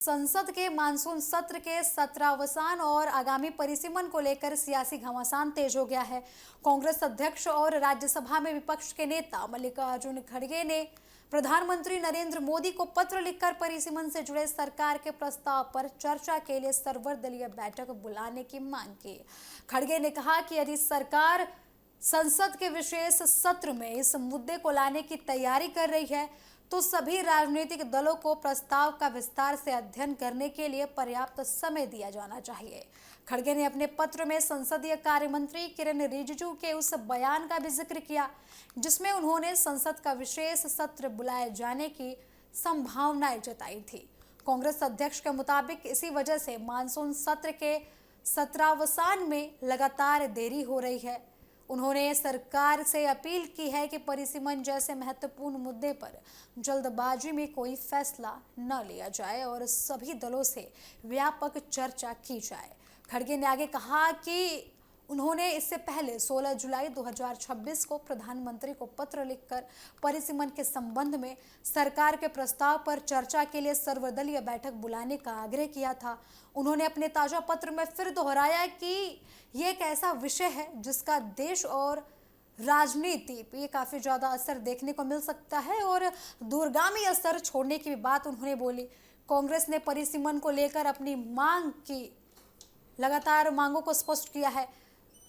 संसद के मानसून सत्र के सत्रावसान और आगामी परिसीमन को लेकर सियासी घमासान तेज हो गया है। कांग्रेस अध्यक्ष और राज्यसभा में विपक्ष के नेता मल्लिकार्जुन खड़गे ने प्रधानमंत्री नरेंद्र मोदी को पत्र लिखकर परिसीमन से जुड़े सरकार के प्रस्ताव पर चर्चा के लिए सर्वदलीय बैठक बुलाने की मांग की। खड़गे ने कहा कि यदि सरकार संसद के विशेष सत्र में इस मुद्दे को लाने की तैयारी कर रही है तो सभी राजनीतिक दलों को प्रस्ताव का विस्तार से अध्ययन करने के लिए पर्याप्त समय दिया जाना चाहिए। खड़गे ने अपने पत्र में संसदीय कार्य मंत्री किरेन रिजिजू के उस बयान का भी जिक्र किया जिसमें उन्होंने संसद का विशेष सत्र बुलाए जाने की संभावनाएं जताई थी। कांग्रेस अध्यक्ष के मुताबिक इसी वजह से मानसून सत्र के सत्रावसान में लगातार देरी हो रही है। उन्होंने सरकार से अपील की है कि परिसीमन जैसे महत्वपूर्ण मुद्दे पर जल्दबाजी में कोई फैसला न लिया जाए और सभी दलों से व्यापक चर्चा की जाए। खड़गे ने आगे कहा कि उन्होंने इससे पहले 16 जुलाई 2026 को प्रधानमंत्री को पत्र लिखकर परिसीमन के संबंध में सरकार के प्रस्ताव पर चर्चा के लिए सर्वदलीय बैठक बुलाने का आग्रह किया था। उन्होंने अपने ताजा पत्र में फिर दोहराया कि ये एक ऐसा विषय है जिसका देश और राजनीति पे काफ़ी ज़्यादा असर देखने को मिल सकता है और दूरगामी असर छोड़ने की भी बात उन्होंने बोली। कांग्रेस ने परिसीमन को लेकर अपनी मांग की लगातार मांगों को स्पष्ट किया है।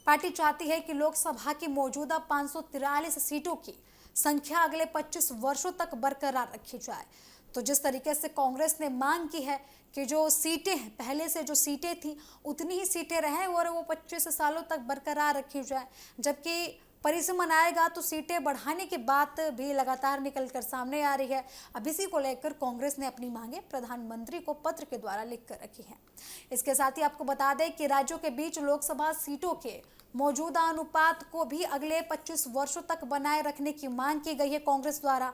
पार्टी चाहती है कि लोकसभा की मौजूदा 543 सीटों की संख्या अगले 25 वर्षों तक बरकरार रखी जाए। तो जिस तरीके से कांग्रेस ने मांग की है कि जो सीटें हैं, पहले से जो सीटें थी उतनी ही सीटें रहें और वो 25 सालों तक बरकरार रखी जाए, जबकि परिसीमन आएगा तो सीटें बढ़ाने की बात भी लगातार निकल कर सामने आ रही है। अब इसी को लेकर कांग्रेस ने अपनी मांगे प्रधानमंत्री को पत्र के द्वारा लिख कर रखी हैं। इसके साथ ही आपको बता दें कि राज्यों के बीच लोकसभा सीटों के मौजूदा अनुपात को भी अगले 25 वर्षों तक बनाए रखने की मांग की गई है कांग्रेस द्वारा।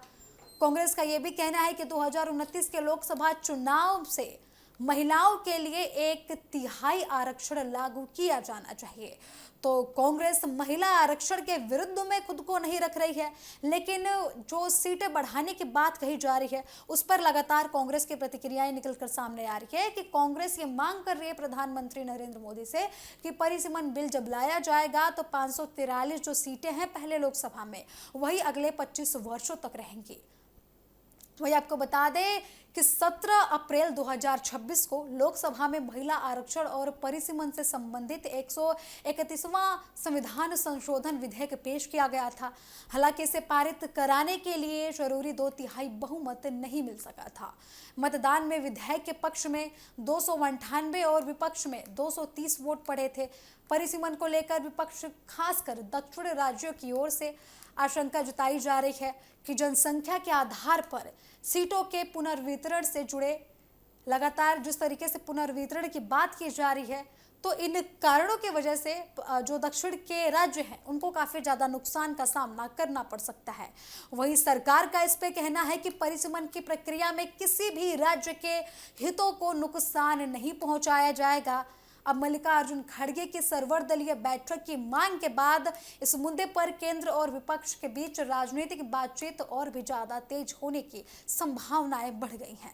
कांग्रेस का यह भी कहना है कि 2029 के लोकसभा चुनाव से महिलाओं के लिए 1/3 आरक्षण लागू किया जाना चाहिए। तो कांग्रेस महिला आरक्षण के विरुद्ध में खुद को नहीं रख रही है, लेकिन जो सीटें बढ़ाने की बात कही जा रही है उस पर लगातार कांग्रेस की प्रतिक्रियाएं निकलकर सामने आ रही है कि कांग्रेस ये मांग कर रही है प्रधानमंत्री नरेंद्र मोदी से कि परिसीमन बिल जब लाया जाएगा तो 543 जो सीटें हैं पहले लोकसभा में वही अगले 25 वर्षों तक रहेंगी। वही आपको बता दें कि 17 अप्रैल 2026 को लोकसभा में महिला आरक्षण और परिसीमन से संबंधित 131वां संविधान संशोधन विधेयक पेश किया गया था। हालांकि इसे पारित कराने के लिए जरूरी 2/3 बहुमत नहीं मिल सका था। मतदान में विधेयक के पक्ष में 298 और विपक्ष में 230 वोट पड़े थे। परिसीमन को लेकर विपक्ष खासकर दक्षिण राज्यों की ओर से आशंका जताई जा रही है कि जनसंख्या के आधार पर सीटों के पुनर्वितरण से जुड़े लगातार जिस तरीके से पुनर्वितरण की बात की जा रही है तो इन कारणों की वजह से जो दक्षिण के राज्य हैं उनको काफ़ी ज़्यादा नुकसान का सामना करना पड़ सकता है। वहीं सरकार का इस पे कहना है कि परिसीमन की प्रक्रिया में किसी भी राज्य के हितों को नुकसान नहीं पहुंचाया जाएगा। अब मल्लिकार्जुन खड़गे की सर्वदलीय बैठक की मांग के बाद इस मुद्दे पर केंद्र और विपक्ष के बीच राजनीतिक बातचीत और भी ज्यादा तेज होने की संभावनाएं बढ़ गई हैं।